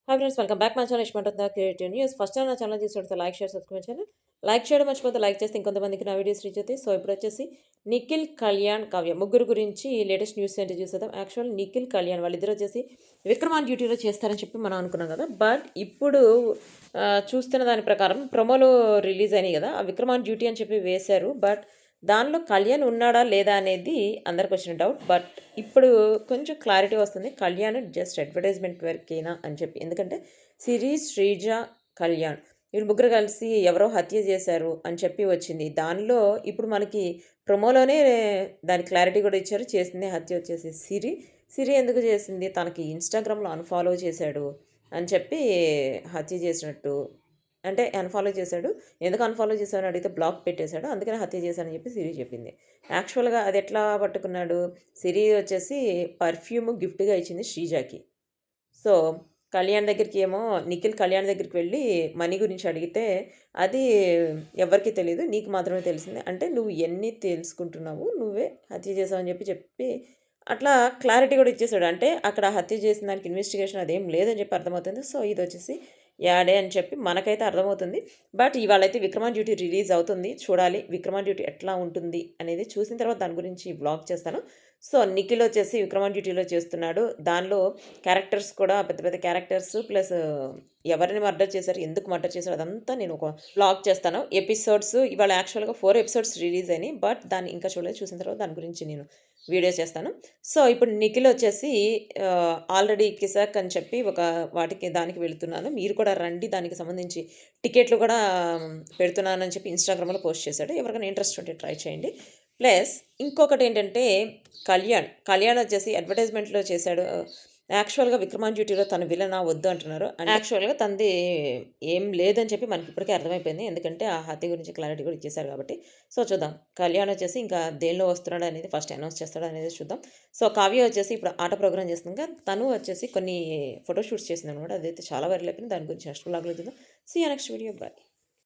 Hi friends, welcome back my channel ఇష్టమంటుంది creative news. First time నా channel చూస్తుంటే like share subscribe చేయండి. Like చేయడం మర్చిపోతే లైక్ చేస్తే ఇంకొంతమందికి నా వీడియోస్ రీచ్ అవుతాయి. సో ఇప్పుడు వచ్చేసి నిఖిల్, కళ్యాణ్, కావ్య ముగ్గురు గురించి లేటెస్ట్ న్యూస్ ఏంటి చూసేద్దాం. యాక్చువల్ నిఖిల్, కళ్యాణ్ వాళ్ళిద్దరు వచ్చేసి విక్రమాన్ డ్యూటీలో చేస్తారని చెప్పి మనం అనుకున్నాం కదా. బట్ ఇప్పుడు చూస్తున్న దాని ప్రకారం ప్రొమోలో రిలీజ్ అయినాయి కదా, ఆ విక్రమాన్ డ్యూటీ అని చెప్పి వేశారు. బట్ దానిలో కళ్యాణ్ ఉన్నాడా లేదా అనేది అందరికి వచ్చిన డౌట్. బట్ ఇప్పుడు కొంచెం క్లారిటీ వస్తుంది. కళ్యాణ్ జస్ట్ అడ్వర్టైజ్మెంట్ వరకేనా అని చెప్పి. ఎందుకంటే సిరీస్, శ్రీజ, కళ్యాణ్ వీళ్ళు ముగ్గురు కలిసి ఎవరో హత్య చేశారు అని చెప్పి వచ్చింది. దానిలో ఇప్పుడు మనకి ప్రొమోలోనే దాని క్లారిటీ కూడా ఇచ్చారు. చేసింది హత్య వచ్చేసి సిరి. సిరి ఎందుకు చేసింది? తనకి ఇన్స్టాగ్రామ్లో అన్ఫాలో చేశాడు అని చెప్పి హత్య చేసినట్టు, అంటే అన్ఫాలో చేశాడు. ఎందుకు అన్ఫాలో చేశాడని అడిగితే బ్లాక్ పెట్టేశాడు. అందుకని హత్య చేశానని చెప్పి సిరి చెప్పింది. యాక్చువల్గా అది ఎట్లా పట్టుకున్నాడు? సిరి వచ్చేసి పర్ఫ్యూమ్ గిఫ్ట్గా ఇచ్చింది శ్రీజాకి. సో కళ్యాణ్ దగ్గరికి ఏమో నిఖిల్ కళ్యాణ్ దగ్గరికి వెళ్ళి మనీ గురించి అడిగితే అది ఎవరికి తెలియదు, నీకు మాత్రమే తెలిసింది. అంటే నువ్వు ఎన్ని తెలుసుకుంటున్నావు, నువ్వే హత్య చేసావు అని చెప్పి అట్లా క్లారిటీ కూడా ఇచ్చేసాడు. అంటే అక్కడ హత్య చేసిన దానికి ఇన్వెస్టిగేషన్ అదేం లేదని చెప్పి అర్థమవుతుంది. సో ఇది వచ్చేసి యాడే అని చెప్పి మనకైతే అర్థమవుతుంది. బట్ ఇవాళైతే విక్రమాన్ డ్యూటీ రిలీజ్ అవుతుంది. చూడాలి విక్రమాన్ డ్యూటీ ఎట్లా ఉంటుంది అనేది. చూసిన తర్వాత దాని గురించి వ్లాగ్ చేస్తాను. సో నిఖిల్ వచ్చేసి విక్రమాన్ డ్యూటీలో చేస్తున్నాడు. దానిలో క్యారెక్టర్స్ కూడా పెద్ద పెద్ద క్యారెక్టర్స్ ప్లస్ ఎవరిని మర్డర్ చేశారు, ఎందుకు మర్డర్ చేశారు, అదంతా నేను ఒక వ్లాగ్ చేస్తాను. ఎపిసోడ్స్ ఇవాళ యాక్చువల్గా 4 ఎపిసోడ్స్ రిలీజ్ అయినాయి. బట్ దాన్ని ఇంకా చూడలేదు. చూసిన తర్వాత దాని గురించి నేను వీడియో చేస్తాను. సో ఇప్పుడు నిఖిల్ వచ్చేసి ఆల్రెడీ కిసాక్ అని చెప్పి ఒక వాటికి దానికి వెళుతున్నాను, మీరు కూడా రండి, దానికి సంబంధించి టికెట్లు కూడా పెడుతున్నానని చెప్పి ఇన్స్టాగ్రామ్లో పోస్ట్ చేశాడు. ఎవరికైనా ఇంట్రెస్ట్ ఉంటే ట్రై చేయండి. ప్లస్ ఇంకొకటి ఏంటంటే కళ్యాణ్ వచ్చేసి అడ్వర్టైజ్మెంట్లో చేశాడు. యాక్చువల్గా విక్రమాన్ డ్యూటీలో తన విలనా వద్దు అంటున్నారు. అండ్ యాక్చువల్గా తనది ఏం లేదని చెప్పి మనకి ఇప్పటికే అర్థమైపోయింది. ఎందుకంటే ఆ హత్య గురించి క్లారిటీ కూడా ఇచ్చేశారు కాబట్టి. సో చూద్దాం కళ్యాణ్ వచ్చేసి ఇంకా దేనిలో వస్తున్నాడు అనేది ఫస్ట్ అనౌన్స్ చేస్తాడు అనేది చూద్దాం. సో కావ్య వచ్చేసి ఇప్పుడు ఆట ప్రోగ్రామ్ చేస్తుంది కదా, తను వచ్చేసి కొన్ని ఫోటోషూట్స్ చేసింది అనమాట. అదైతే చాలా వైరల్ అయిపోయింది. దాని గురించి నెక్స్ట్ బ్లాగ్లో చూద్దాం. See you next video. Bye.